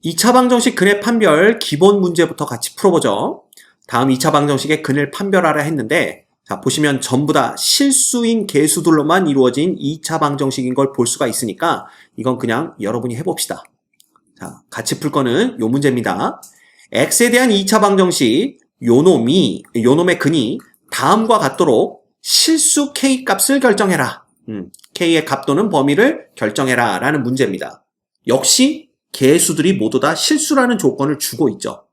2차 방정식 근의 판별 기본 문제부터 같이 풀어보죠. 다음 2차 방정식의 근을 판별하라 했는데, 자, 보시면 전부 다 실수인 계수들로만 이루어진 2차 방정식인 걸 볼 수가 있으니까 이건 그냥 여러분이 해봅시다. 자, 같이 풀 거는 요 문제입니다. x에 대한 2차 방정식 요놈의 근이 다음과 같도록 실수 k 값을 결정해라. k의 값 또는 범위를 결정해라 라는 문제입니다. 역시 계수들이 모두 다 실수라는 조건을 주고 있죠.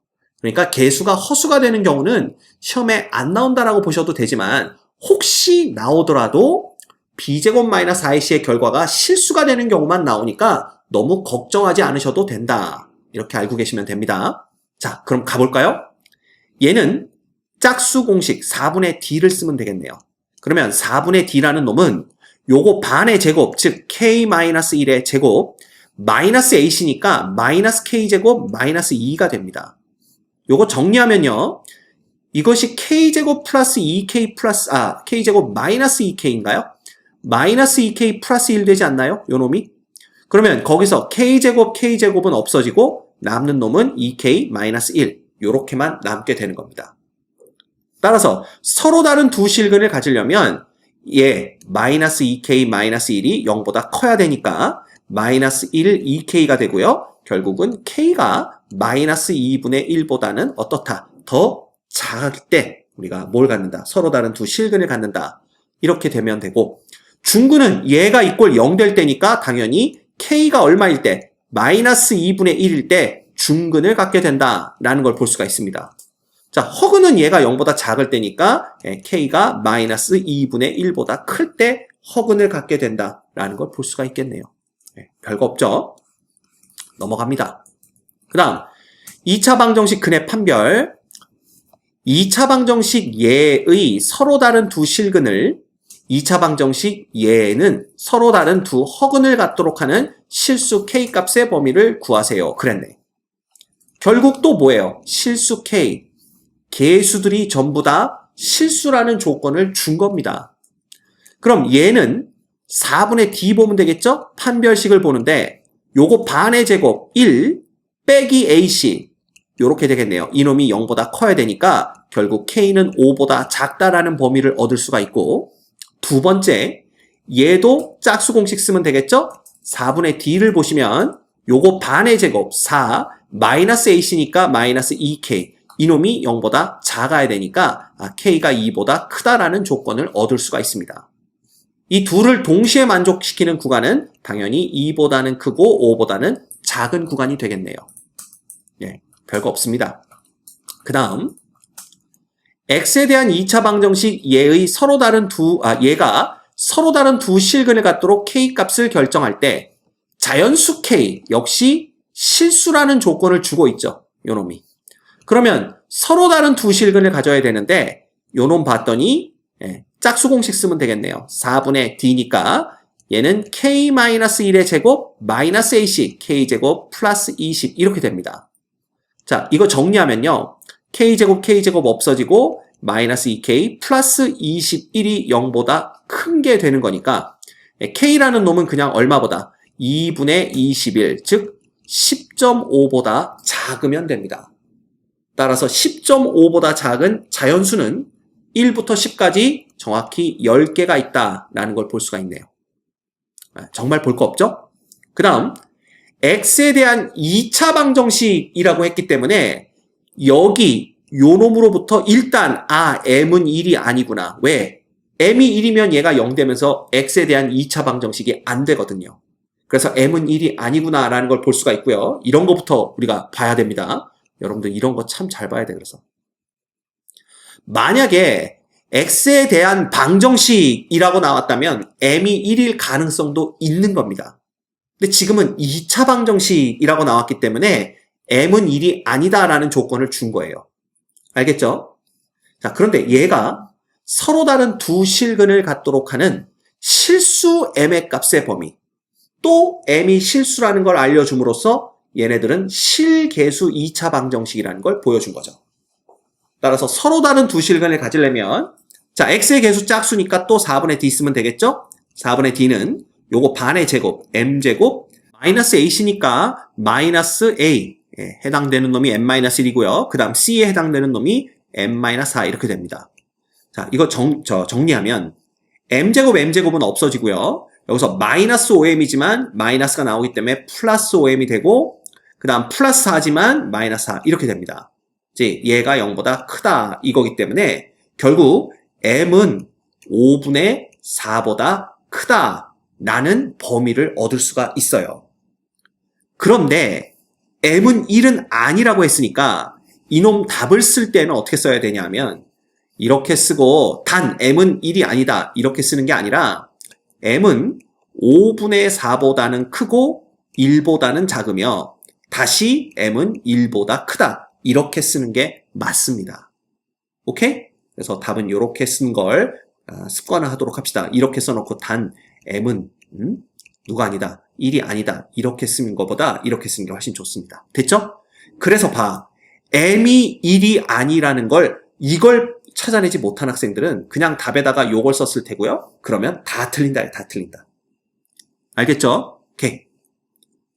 그러니까 계수가 허수가 되는 경우는 시험에 안 나온다라고 보셔도 되지만 혹시 나오더라도 b제곱 마이너스 4ac의 결과가 실수가 되는 경우만 나오니까 너무 걱정하지 않으셔도 된다. 이렇게 알고 계시면 됩니다. 자, 그럼 가볼까요? 얘는 짝수 공식 4분의 d를 쓰면 되겠네요. 그러면 4분의 d라는 놈은 요거 반의 제곱, 즉 k-1의 제곱 마이너스 ac니까 마이너스 k제곱 마이너스 2가 됩니다. 요거 정리하면요. 이것이 k제곱 플러스 2k 플러스 k제곱 마이너스 2k인가요? 마이너스 2k 플러스 1 되지 않나요? 요 놈이? 그러면 거기서 k제곱은 없어지고 남는 놈은 2k 마이너스 1 요렇게만 남게 되는 겁니다. 따라서 서로 다른 두 실근을 가지려면 마이너스 2k 마이너스 1이 0보다 커야 되니까 마이너스 1 2k가 되고요. 결국은 k가 마이너스 2분의 1보다는 어떻다? 더 작을 때 우리가 뭘 갖는다? 서로 다른 두 실근을 갖는다. 이렇게 되면 되고 중근은 얘가 이꼴 0 될 때니까 당연히 k가 얼마일 때? 마이너스 2분의 1일 때 중근을 갖게 된다라는 걸 볼 수가 있습니다. 자, 허근은 얘가 0보다 작을 때니까 k가 마이너스 2분의 1보다 클 때 허근을 갖게 된다라는 걸 볼 수가 있겠네요. 별거 없죠? 넘어갑니다. 그 다음 2차 방정식 근의 판별 2차 방정식 예의 서로 다른 두 실근을 2차 방정식 예는 서로 다른 두 허근을 갖도록 하는 실수 k값의 범위를 구하세요. 그랬네. 결국 또 뭐예요? 실수 k 계수들이 전부 다 실수라는 조건을 준 겁니다. 그럼 얘는 4분의 d 보면 되겠죠? 판별식을 보는데 요거 반의 제곱 1 빼기 ac 요렇게 되겠네요. 이놈이 0보다 커야 되니까 결국 k는 5보다 작다라는 범위를 얻을 수가 있고 두 번째 얘도 짝수 공식 쓰면 되겠죠? 4분의 d를 보시면 요거 반의 제곱 4 마이너스 ac니까 마이너스 2k 이놈이 0보다 작아야 되니까 k가 2보다 크다라는 조건을 얻을 수가 있습니다. 이 둘을 동시에 만족시키는 구간은 당연히 2보다는 크고 5보다는 작은 구간이 되겠네요. 별거 없습니다. 그 다음 x에 대한 2차 방정식 얘가 서로 다른 두 실근을 갖도록 k값을 결정할 때 자연수 k 역시 실수라는 조건을 주고 있죠. 요놈이. 그러면 서로 다른 두 실근을 가져야 되는데 요놈 봤더니 짝수 공식 쓰면 되겠네요. 4분의 d니까 얘는 k-1의 제곱 마이너스 ac k제곱 플러스 20 이렇게 됩니다. 자, 이거 정리하면요. k제곱 없어지고 마이너스 2k 플러스 21이 0보다 큰 게 되는 거니까 k라는 놈은 그냥 얼마보다 2분의 21 즉 10.5보다 작으면 됩니다. 따라서 10.5보다 작은 자연수는 1부터 10까지 정확히 10개가 있다라는 걸 볼 수가 있네요. 정말 볼 거 없죠? 그 다음 x에 대한 2차 방정식이라고 했기 때문에 여기 요 놈으로부터 일단 m은 1이 아니구나. 왜? m이 1이면 얘가 0 되면서 x에 대한 2차 방정식이 안 되거든요. 그래서 m은 1이 아니구나 라는 걸 볼 수가 있고요. 이런 거부터 우리가 봐야 됩니다. 여러분들 이런 거 참 잘 봐야 돼. 그래서 만약에 x에 대한 방정식이라고 나왔다면 m이 1일 가능성도 있는 겁니다. 근데 지금은 2차 방정식이라고 나왔기 때문에 m은 1이 아니다라는 조건을 준 거예요. 알겠죠? 자, 그런데 얘가 서로 다른 두 실근을 갖도록 하는 실수 m의 값의 범위 또 m이 실수라는 걸 알려줌으로써 얘네들은 실계수 2차 방정식이라는 걸 보여준 거죠. 따라서 서로 다른 두 실근을 가지려면 자, x의 계수 짝수니까 또 4분의 d 쓰면 되겠죠? 4분의 d는 요거 반의 제곱 m제곱 마이너스 A니까 마이너스 A 해당되는 놈이 n-1이고요. 그 다음 C에 해당되는 놈이 n-4 이렇게 됩니다. 자, 이거 정리하면 m제곱은 없어지고요. 여기서 마이너스 5m이지만 마이너스가 나오기 때문에 플러스 5m이 되고 그 다음 플러스 4지만 마이너스 4 이렇게 됩니다. 이제 얘가 0보다 크다 이거기 때문에 결국 m은 5분의 4보다 크다 라는 범위를 얻을 수가 있어요. 그런데 m은 1은 아니라고 했으니까 이놈 답을 쓸 때는 어떻게 써야 되냐면 이렇게 쓰고 단 m은 1이 아니다 이렇게 쓰는 게 아니라 m은 5분의 4보다는 크고 1보다는 작으며 다시 m은 1보다 크다 이렇게 쓰는 게 맞습니다. 오케이? 그래서 답은 이렇게 쓴 걸 습관화하도록 합시다. 이렇게 써놓고 단 m은 누가 아니다 1이 아니다 이렇게 쓰는 것보다 이렇게 쓰는 게 훨씬 좋습니다. 됐죠? 그래서 봐 m이 1이 아니라는 걸 이걸 찾아내지 못한 학생들은 그냥 답에다가 요걸 썼을 테고요. 그러면 다 틀린다. 다 틀린다. 알겠죠? 오케이.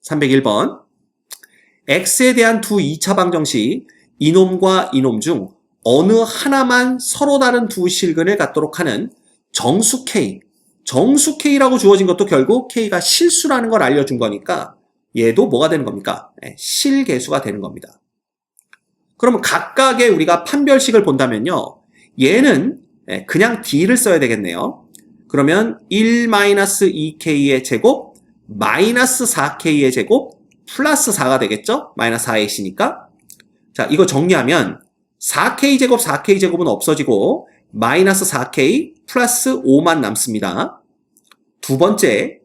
301번. x에 대한 두 2차 방정식 이놈과 이놈 중 어느 하나만 서로 다른 두 실근을 갖도록 하는 정수 K. 정수 K라고 주어진 것도 결국 K가 실수라는 걸 알려준 거니까 얘도 뭐가 되는 겁니까? 실계수가 되는 겁니다. 그러면 각각의 우리가 판별식을 본다면요. 얘는 그냥 D를 써야 되겠네요. 그러면 1-2K의 제곱 마이너스 4K의 제곱 플러스 4가 되겠죠? 마이너스 4X니까. 자, 이거 정리하면 4K제곱 4K제곱은 없어지고 마이너스 4K 플러스 5만 남습니다. 두 번째,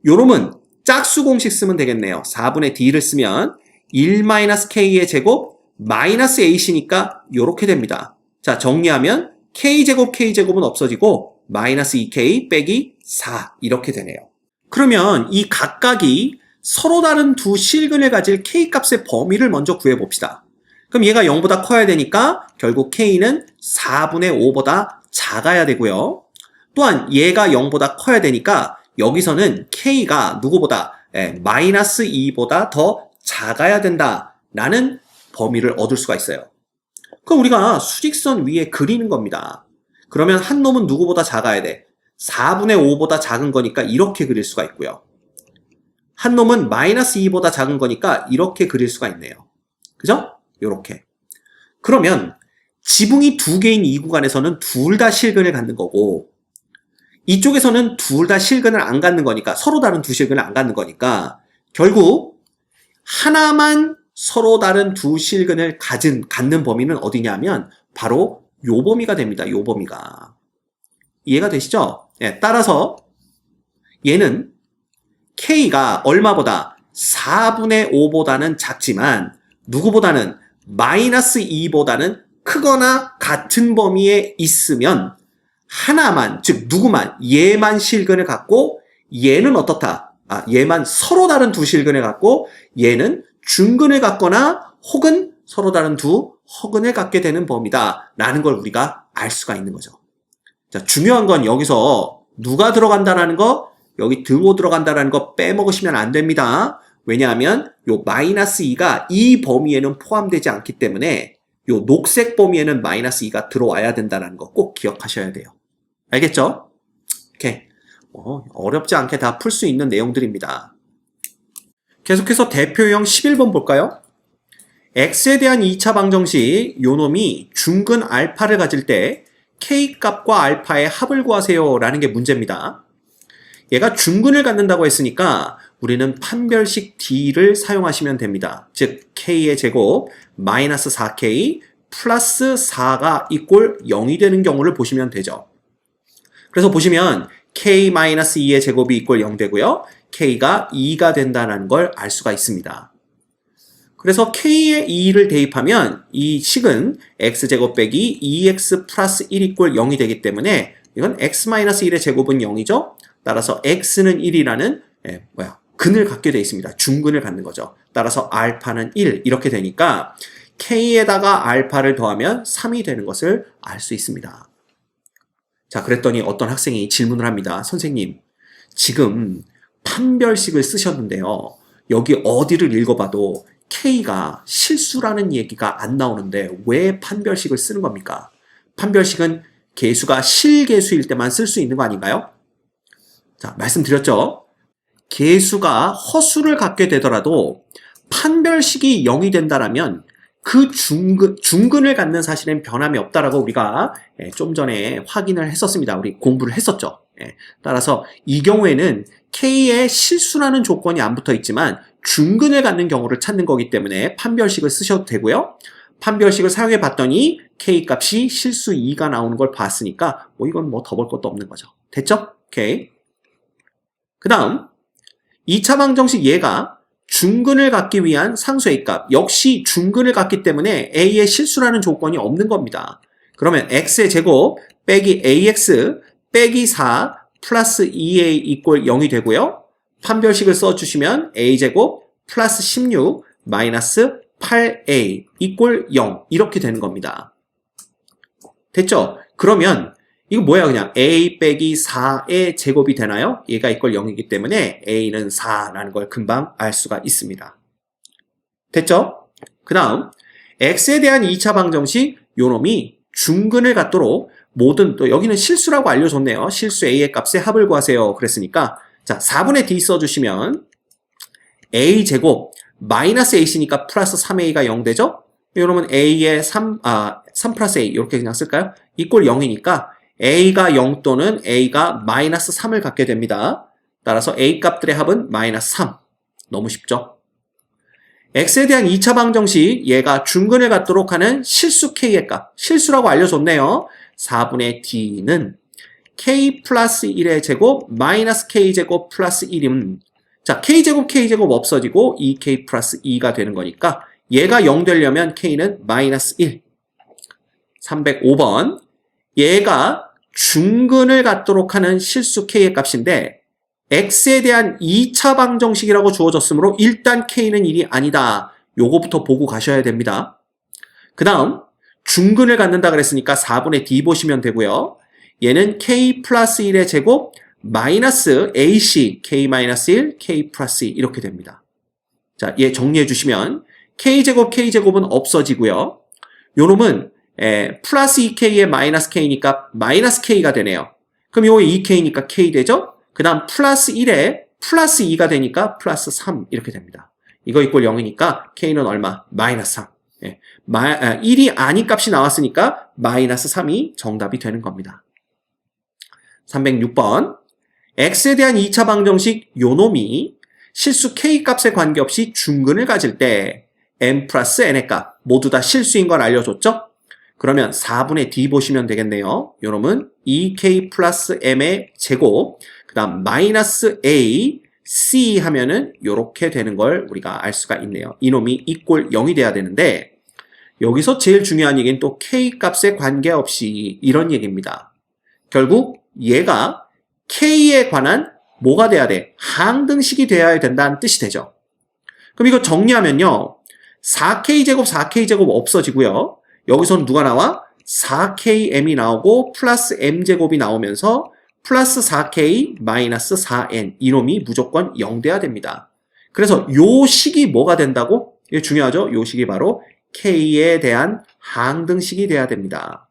요놈은 짝수 공식 쓰면 되겠네요. 4분의 D를 쓰면 1-K의 제곱 마이너스 A시니까 요렇게 됩니다. 자, 정리하면 K제곱 K제곱은 없어지고 마이너스 2K 빼기 4 이렇게 되네요. 그러면 이 각각이 서로 다른 두 실근을 가질 K값의 범위를 먼저 구해봅시다. 그럼 얘가 0보다 커야 되니까 결국 K는 4분의 5보다 작아야 되고요. 또한 얘가 0보다 커야 되니까 여기서는 K가 누구보다 마이너스 2보다 더 작아야 된다라는 범위를 얻을 수가 있어요. 그럼 우리가 수직선 위에 그리는 겁니다. 그러면 한 놈은 누구보다 작아야 돼? 4분의 5보다 작은 거니까 이렇게 그릴 수가 있고요. 한 놈은 마이너스 2보다 작은 거니까 이렇게 그릴 수가 있네요. 그죠? 요렇게. 그러면 지붕이 두 개인 이 구간에서는 둘 다 실근을 갖는 거고 이쪽에서는 둘 다 실근을 안 갖는 거니까 서로 다른 두 실근을 안 갖는 거니까 결국 하나만 서로 다른 두 실근을 갖는 범위는 어디냐면 바로 요 범위가 됩니다. 요 범위가. 이해가 되시죠? 예, 따라서 얘는 K가 얼마보다 4분의 5보다는 작지만 누구보다는 마이너스 2보다는 크거나 같은 범위에 있으면 하나만, 즉 누구만, 얘만 실근을 갖고 얘는 어떻다? 얘만 서로 다른 두 실근을 갖고 얘는 중근을 갖거나 혹은 서로 다른 두 허근을 갖게 되는 범위다 라는 걸 우리가 알 수가 있는 거죠. 자, 중요한 건 여기서 누가 들어간다라는 거, 여기 등호 들어간다라는 거 빼먹으시면 안 됩니다. 왜냐하면 요 마이너스 2가 이 범위에는 포함되지 않기 때문에 요 녹색 범위에는 마이너스 2가 들어와야 된다는 거 꼭 기억하셔야 돼요. 알겠죠? 오케이. 어렵지 않게 다 풀 수 있는 내용들입니다. 계속해서 대표형 11번 볼까요? x에 대한 2차 방정식 요놈이 중근 알파를 가질 때 k값과 알파의 합을 구하세요 라는 게 문제입니다. 얘가 중근을 갖는다고 했으니까 우리는 판별식 D를 사용하시면 됩니다. 즉 K의 제곱 마이너스 4K 플러스 4가 이꼴 0이 되는 경우를 보시면 되죠. 그래서 보시면 K-2의 제곱이 이꼴 0 되고요. K가 2가 된다는 걸 알 수가 있습니다. 그래서 K의 2를 대입하면 이 식은 X제곱 빼기 2X 플러스 1 이꼴 0이 되기 때문에 이건 X-1의 제곱은 0이죠. 따라서 X는 1이라는 근을 갖게 되어 있습니다. 중근을 갖는 거죠. 따라서 알파는 1 이렇게 되니까 K에다가 알파를 더하면 3이 되는 것을 알 수 있습니다. 자, 그랬더니 어떤 학생이 질문을 합니다. 선생님, 지금 판별식을 쓰셨는데요. 여기 어디를 읽어봐도 K가 실수라는 얘기가 안 나오는데 왜 판별식을 쓰는 겁니까? 판별식은 개수가 실개수일 때만 쓸 수 있는 거 아닌가요? 자, 말씀드렸죠? 개수가 허수를 갖게 되더라도 판별식이 0이 된다라면 그 중근을 갖는 사실은 변함이 없다라고 우리가 좀 전에 확인을 했었습니다. 우리 공부를 했었죠. 따라서 이 경우에는 K에 실수라는 조건이 안 붙어 있지만 중근을 갖는 경우를 찾는 거기 때문에 판별식을 쓰셔도 되고요. 판별식을 사용해 봤더니 K 값이 실수 2가 나오는 걸 봤으니까 이건 더 볼 것도 없는 거죠. 됐죠? 오케이. 그 다음 2차 방정식 얘가 중근을 갖기 위한 상수 A값 역시 중근을 갖기 때문에 A의 실수라는 조건이 없는 겁니다. 그러면 X의 제곱 빼기 AX 빼기 4 플러스 2A 이꼴 0이 되고요. 판별식을 써주시면 A제곱 플러스 16 마이너스 8A 이꼴 0 이렇게 되는 겁니다. 됐죠? 그러면 이거 뭐야 그냥 A 빼기 4의 제곱이 되나요? 얘가 이꼴 0이기 때문에 A는 4라는 걸 금방 알 수가 있습니다. 됐죠? 그 다음 X에 대한 2차 방정식 요놈이 중근을 갖도록 모든 또 여기는 실수라고 알려줬네요. 실수 A의 값의 합을 구하세요. 그랬으니까 자 4분의 D 써주시면 A 제곱 마이너스 AC니까 플러스 3A가 0 되죠? 요놈은 A의 3 플러스 A 이렇게 그냥 쓸까요? 이꼴 0이니까 A가 0 또는 A가 마이너스 3을 갖게 됩니다. 따라서 A 값들의 합은 마이너스 3. 너무 쉽죠? X에 대한 2차 방정식 얘가 중근을 갖도록 하는 실수 K의 값. 실수라고 알려줬네요. 4분의 D는 K 플러스 1의 제곱 마이너스 K제곱 플러스 1이면 자 K제곱 K제곱 없어지고 2K 플러스 2가 되는 거니까 얘가 0 되려면 K는 마이너스 1. 305번 얘가 중근을 갖도록 하는 실수 K의 값인데 X에 대한 2차 방정식이라고 주어졌으므로 일단 K는 1이 아니다. 요거부터 보고 가셔야 됩니다. 그 다음 중근을 갖는다 그랬으니까 4분의 D 보시면 되고요. 얘는 K 플러스 1의 제곱 마이너스 AC K 마이너스 1 K 플러스 2 이렇게 됩니다. 자, 얘 정리해 주시면 K제곱 K제곱은 없어지고요. 요놈은 플러스 2K에 마이너스 K니까 마이너스 K가 되네요. 그럼 요거 2K니까 K 되죠? 그 다음 플러스 1에 플러스 2가 되니까 플러스 3 이렇게 됩니다. 이거 이꼴 0이니까 K는 얼마? 마이너스 3. 1이 아닌 값이 나왔으니까 마이너스 3이 정답이 되는 겁니다. 306번 X에 대한 2차 방정식 요놈이 실수 K 값에 관계없이 중근을 가질 때 M 플러스 N의 값 모두 다 실수인 걸 알려줬죠? 그러면 4분의 D 보시면 되겠네요. 요놈은 2K 플러스 M의 제곱 그 다음 마이너스 A C 하면은 요렇게 되는 걸 우리가 알 수가 있네요. 이놈이 이꼴 0이 돼야 되는데 여기서 제일 중요한 얘기는 또 K 값에 관계없이 이런 얘기입니다. 결국 얘가 K에 관한 뭐가 돼야 돼? 항등식이 돼야 된다는 뜻이 되죠. 그럼 이거 정리하면요. 4K제곱 4K제곱 없어지고요. 여기서는 누가 나와? 4KM이 나오고 플러스 M제곱이 나오면서 플러스 4K 마이너스 4N 이놈이 무조건 0 돼야 됩니다. 그래서 요 식이 뭐가 된다고? 이게 중요하죠? 요 식이 바로 K에 대한 항등식이 돼야 됩니다.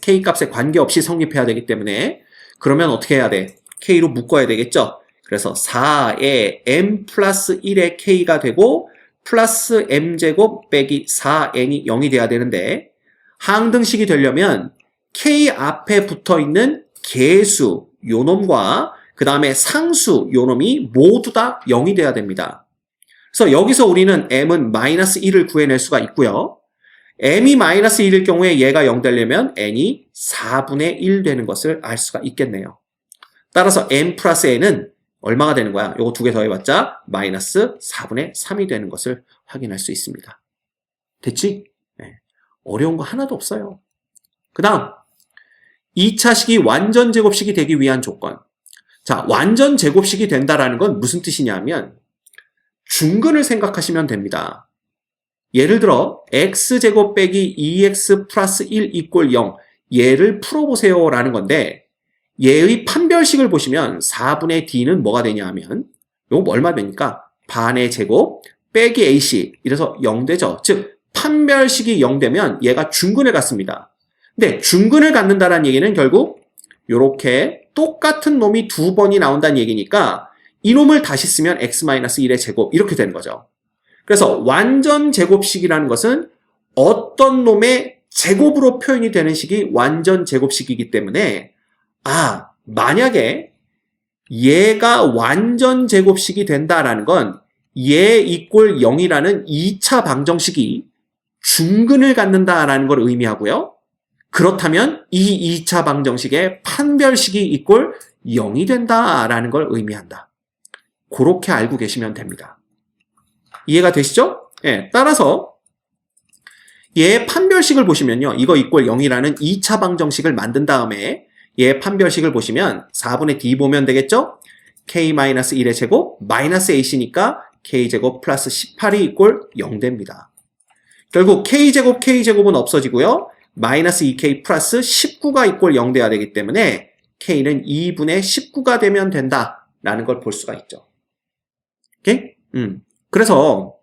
K 값에 관계없이 성립해야 되기 때문에 그러면 어떻게 해야 돼? K로 묶어야 되겠죠? 그래서 4에 M 플러스 1의 K가 되고 플러스 M제곱 빼기 4N이 0이 돼야 되는데 항등식이 되려면 K 앞에 붙어있는 개수 요놈과 그 다음에 상수 요놈이 모두 다 0이 돼야 됩니다. 그래서 여기서 우리는 M은 마이너스 1을 구해낼 수가 있고요. M이 마이너스 1일 경우에 얘가 0 되려면 N이 4분의 1 되는 것을 알 수가 있겠네요. 따라서 M 플러스 N은 얼마가 되는 거야? 요거 두 개 더해봤자 마이너스 4분의 3이 되는 것을 확인할 수 있습니다. 됐지? 네. 어려운 거 하나도 없어요. 그 다음 2차식이 완전 제곱식이 되기 위한 조건. 자, 완전 제곱식이 된다라는 건 무슨 뜻이냐면 중근을 생각하시면 됩니다. 예를 들어 x제곱 빼기 2x 플러스 1 이꼴 0 얘를 풀어보세요 라는 건데 얘의 판별식을 보시면 4분의 d는 뭐가 되냐 하면 요거 얼마 되니까 반의 제곱 빼기 AC 이래서 0되죠. 즉 판별식이 0되면 얘가 중근을 갖습니다. 근데 중근을 갖는다는 얘기는 결국 요렇게 똑같은 놈이 두 번이 나온다는 얘기니까 이 놈을 다시 쓰면 x-1의 제곱 이렇게 되는 거죠. 그래서 완전 제곱식이라는 것은 어떤 놈의 제곱으로 표현이 되는 식이 완전 제곱식이기 때문에 만약에 얘가 완전 제곱식이 된다라는 건 얘 이꼴 0이라는 2차 방정식이 중근을 갖는다라는 걸 의미하고요. 그렇다면 이 2차 방정식의 판별식이 이꼴 0이 된다라는 걸 의미한다. 그렇게 알고 계시면 됩니다. 이해가 되시죠? 예, 따라서 얘 판별식을 보시면요. 이거 이꼴 0이라는 2차 방정식을 만든 다음에 얘 판별식을 보시면 4분의 d 보면 되겠죠? k-1의 제곱 마이너스 ac니까 k제곱 플러스 18이 이꼴 0 됩니다. 결국 k제곱은 없어지고요. 마이너스 2k 플러스 19가 이꼴 0 돼야 되기 때문에 k는 2분의 19가 되면 된다라는 걸 볼 수가 있죠. 오케이? 그래서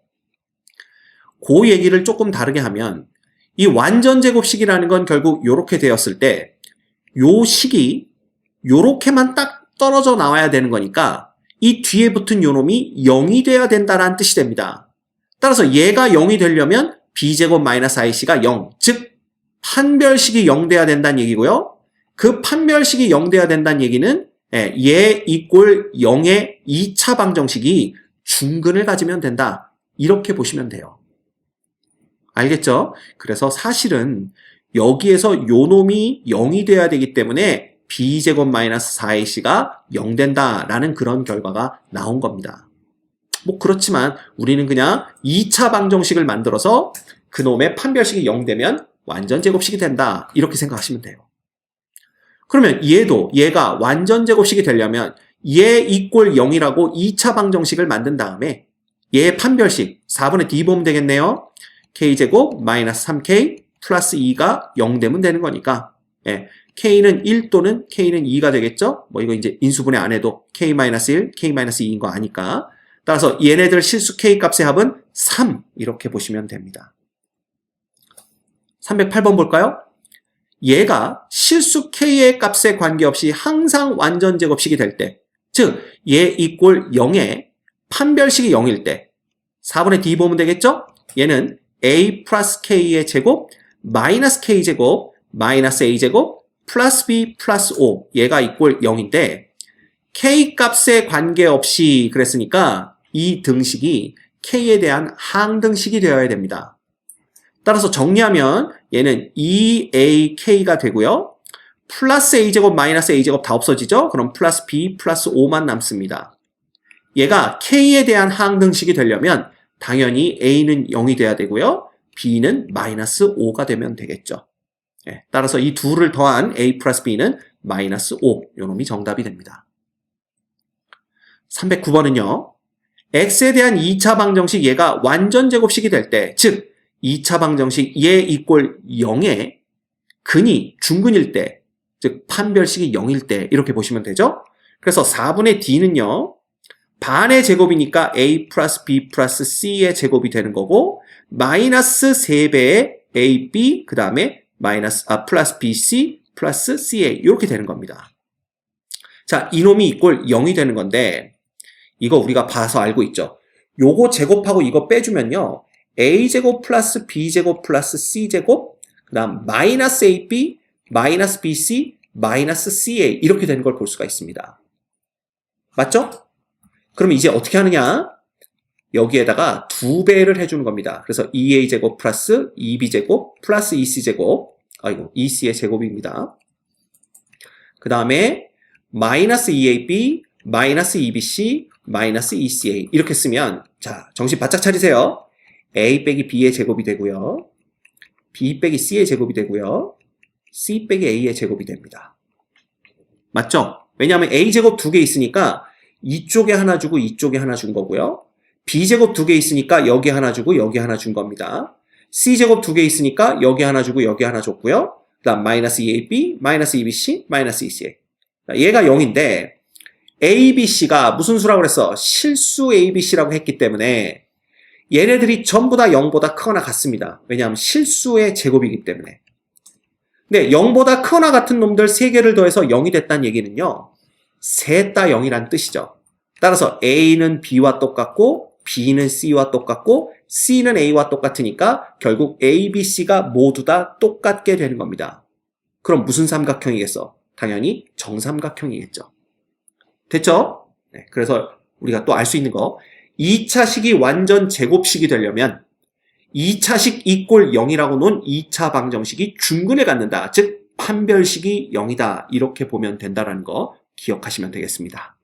그 얘기를 조금 다르게 하면 이 완전 제곱식이라는 건 결국 요렇게 되었을 때 요 식이 요렇게만 딱 떨어져 나와야 되는 거니까 이 뒤에 붙은 요 놈이 0이 돼야 된다라는 뜻이 됩니다. 따라서 얘가 0이 되려면 b제곱 마이너스 IC가 0, 즉 판별식이 0 돼야 된다는 얘기고요. 그 판별식이 0 돼야 된다는 얘기는 얘 이꼴 0의 2차 방정식이 중근을 가지면 된다. 이렇게 보시면 돼요. 알겠죠? 그래서 사실은 여기에서 요 놈이 0이 돼야 되기 때문에 b제곱 마이너스 4ac가 0 된다라는 그런 결과가 나온 겁니다. 뭐 그렇지만 우리는 그냥 2차 방정식을 만들어서 그놈의 판별식이 0 되면 완전 제곱식이 된다. 이렇게 생각하시면 돼요. 그러면 얘가 완전 제곱식이 되려면 얘 이꼴 0이라고 2차 방정식을 만든 다음에 얘 판별식 4분의 d 보면 되겠네요. k제곱 마이너스 3k 플러스 2가 0 되면 되는 거니까 k는 1 또는 k는 2가 되겠죠? 뭐 이거 이제 인수분해 안 해도 k-1, k-2인 거 아니까. 따라서 얘네들 실수 k 값의 합은 3 이렇게 보시면 됩니다. 308번 볼까요? 얘가 실수 k의 값에 관계없이 항상 완전 제곱식이 될 때, 즉 얘 이꼴 0에 판별식이 0일 때 4분의 d 보면 되겠죠? 얘는 a 플러스 k의 제곱 마이너스 k제곱 마이너스 a제곱 플러스 b 플러스 5 얘가 이꼴 0인데 k 값에 관계없이 그랬으니까 이 등식이 k에 대한 항등식이 되어야 됩니다. 따라서 정리하면 얘는 2ak가 되고요. 플러스 a제곱 마이너스 a제곱 다 없어지죠? 그럼 플러스 b 플러스 5만 남습니다. 얘가 k에 대한 항등식이 되려면 당연히 a는 0이 돼야 되고요. b는 마이너스 5가 되면 되겠죠. 따라서 이 둘을 더한 a 플러스 b는 마이너스 5. 요 놈이 정답이 됩니다. 309번은요. x에 대한 2차 방정식 얘가 완전 제곱식이 될 때, 즉 2차 방정식 얘 이꼴 0에 근이 중근일 때, 즉 판별식이 0일 때 이렇게 보시면 되죠. 그래서 4분의 d는요. 반의 제곱이니까 a 플러스 b 플러스 c의 제곱이 되는 거고 마이너스 3배의 ab 그 다음에 플러스 bc 플러스 ca 이렇게 되는 겁니다. 자, 이놈이 이꼴 0이 되는 건데 이거 우리가 봐서 알고 있죠. 요거 제곱하고 이거 빼주면요. a제곱 플러스 b제곱 플러스 c제곱 그 다음 마이너스 ab 마이너스 bc 마이너스 ca 이렇게 되는 걸 볼 수가 있습니다. 맞죠? 그럼 이제 어떻게 하느냐? 여기에다가 2배를 해주는 겁니다. 그래서 2a제곱 플러스 2b제곱 플러스 2c제곱 아이고 2c의 제곱입니다. 그 다음에 마이너스 2ab 마이너스 2bc 마이너스 2ca 이렇게 쓰면 자 정신 바짝 차리세요. a 빼기 b의 제곱이 되고요. b 빼기 c의 제곱이 되고요. c 빼기 a의 제곱이 됩니다. 맞죠? 왜냐하면 a제곱 2개 있으니까 이쪽에 하나 주고 이쪽에 하나 준 거고요. b제곱 2개 있으니까 여기 하나 주고 여기 하나 준 겁니다. c제곱 2개 있으니까 여기 하나 주고 여기 하나 줬고요. 그 다음 마이너스 2ab, 마이너스 2bc, 마이너스 2ca. 얘가 0인데 ABC가 무슨 수라고 그랬어? 실수 ABC라고 했기 때문에 얘네들이 전부 다 0보다 크거나 같습니다. 왜냐하면 실수의 제곱이기 때문에. 근데 0보다 크거나 같은 놈들 3개를 더해서 0이 됐다는 얘기는요. 셋 다 0이란 뜻이죠. 따라서 A는 B와 똑같고 B는 C와 똑같고 C는 A와 똑같으니까 결국 A, B, C가 모두 다 똑같게 되는 겁니다. 그럼 무슨 삼각형이겠어? 당연히 정삼각형이겠죠. 됐죠? 네, 그래서 우리가 또 알 수 있는 거 2차식이 완전 제곱식이 되려면 2차식 이꼴 0이라고 놓은 2차 방정식이 중근에 갖는다. 즉 판별식이 0이다. 이렇게 보면 된다는 거 기억하시면 되겠습니다.